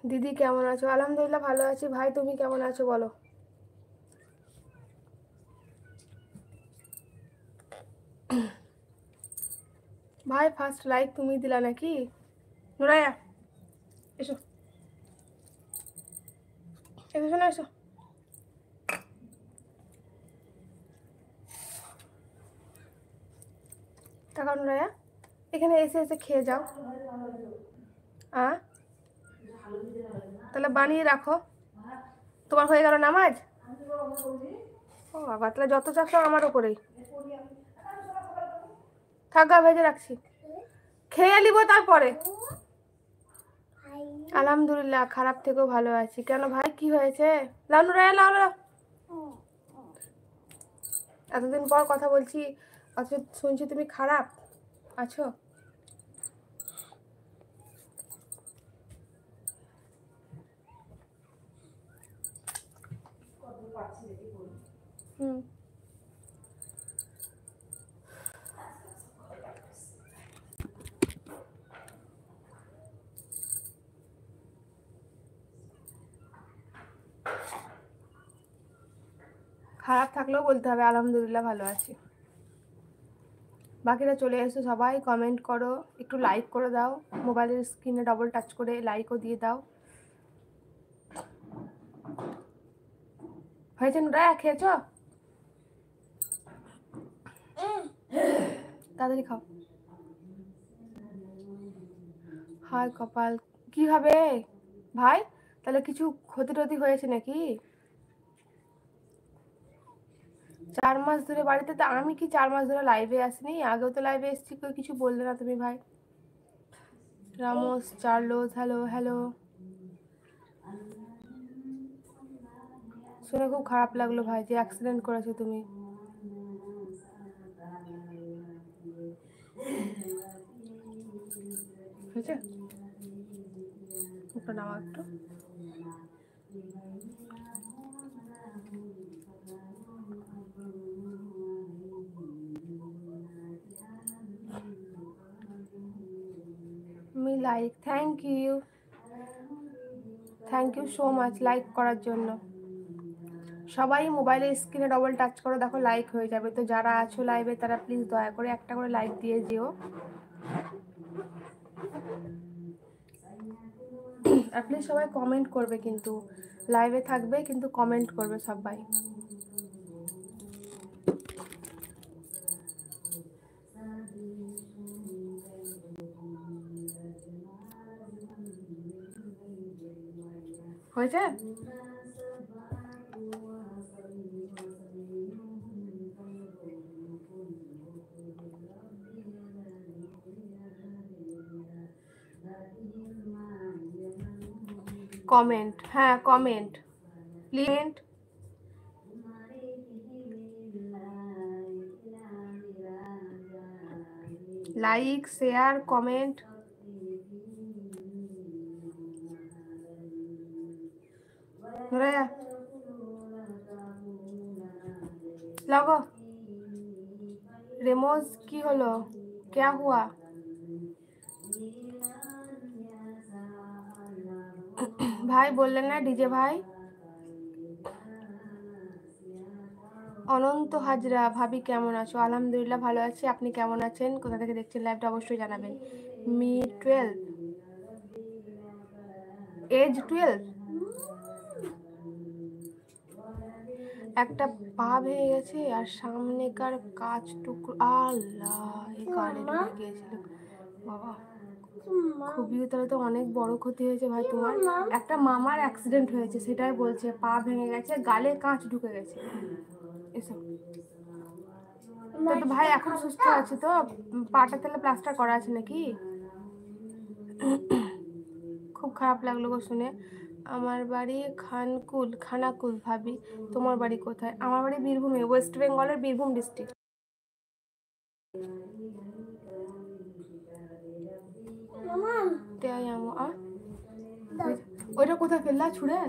দিদি কেমন আছো? আলহামদুলিল্লাহ ভালো আছি। ভাই তুমি কেমন আছো বলো? ভাই ফার্স্ট লাইক তুমি দিলা নাকি? নুরায়া এসো, এসো শোনো এসো। তাকাও নুরায়া, এখানে এসে এসে খেয়ে যাও। তাহলে বানিয়ে রাখো। তোমার হয়ে গেল নামাজ? ও বাবা, তাহলে যত চাপ সব আমার ওপরেই। থাকা ভেজে রাখছি, খেয়ে নিব তারপরে। আলহামদুলিল্লাহ, খারাপ থেকেও ভালো আছি। কেন ভাই কি হয়েছে? লাও নুরায়া লাও লাও। এতদিন পর কথা বলছি, অথচ শুনছি তুমি খারাপ আছো। হুম, খারাপ থাকলেও বলতে হবে আলহামদুলিল্লাহ ভালো আছি। বাকিরা চলে এসো, সবাই কমেন্ট করো, একটু লাইক করে দাও, মোবাইলের স্ক্রিনে ডবল টাচ করে লাইকও দিয়ে দাও। হয়েছে নুরায়া, খেয়েছো? তাড়াতাড়ি খাও। হায় কপাল, কি হবে ভাই? তাহলে কিছু ক্ষতি টতি হয়েছে নাকি? 4 মাস ধরে বাড়িতে? তো আমি কি 4 মাস ধরে লাইভে আসিনি? আগেও তো লাইভে এসেছি, কেউ কিছু বললে না তুমি ভাই। রামোস চার্লোস, হ্যালো হ্যালো। শুনে খুব খারাপ লাগলো ভাই যে অ্যাক্সিডেন্ট করেছো তুমি। হয়েছে, মুখটা নামা একটু। আমি like, thank you so much like করার জন্য। সবাই মোবাইলের স্ক্রিনে ডবল টাচ করো, দেখো লাইক হয়ে যাবে। তো যারা আছো লাইভে তারা প্লিজ দয়া করে একটা করে লাইক দিয়ে যেও। আর প্লিজ সবাই কমেন্ট করবে, কিন্তু লাইভে থাকবে কিন্তু কমেন্ট করবে সবাই। হয়েছে? কমেন্ট, হ্যাঁ comment please. Like share comment. লগো রেমোজ কি হলো? क्या हुआ? ভাই বললেন না ডিজে ভাই। অনন্ত হাজরা, ভাবি কেমন আছো? আলহামদুলিল্লাহ ভালো আছি। আপনি কেমন আছেন? কোথা থেকে দেখছেন লাইভটা অবশ্যই জানাবেন। Me 12, age 12। একটা পা ভেঙে গেছে আর সামনেকার কাঁচটুকু, আল্লাহ, এই কানে ঢুকে গিয়েছিল বাবা। খুবই, তাহলে তো অনেক বড় ক্ষতি হয়েছে ভাই তোমার। একটা মামার অ্যাক্সিডেন্ট হয়েছে, সেটাই বলছে, পা ভেঙে গেছে, গালে কাঁচ ঢুকে গেছে। এসব তো ভাই এখন সুস্থ আছে তো? পাটা তাহলে প্লাস্টার করা আছে নাকি? খুব খারাপ লাগলো গো শুনে। আমার বাড়ি খানাকুল। ভাবি তোমার বাড়ি কোথায়? আমার বাড়ি বীরভূমে, ওয়েস্ট বেঙ্গলের বীরভূম ডিস্ট্রিক্ট। ওইটা কোথায় ফেললা? ছুঁড়ে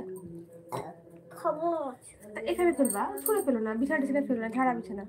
এখানে ফেলবা, ছুঁড়ে ফেলো না, বিছানা টিছানা ফেলো না, ঝাড়া বিছানা।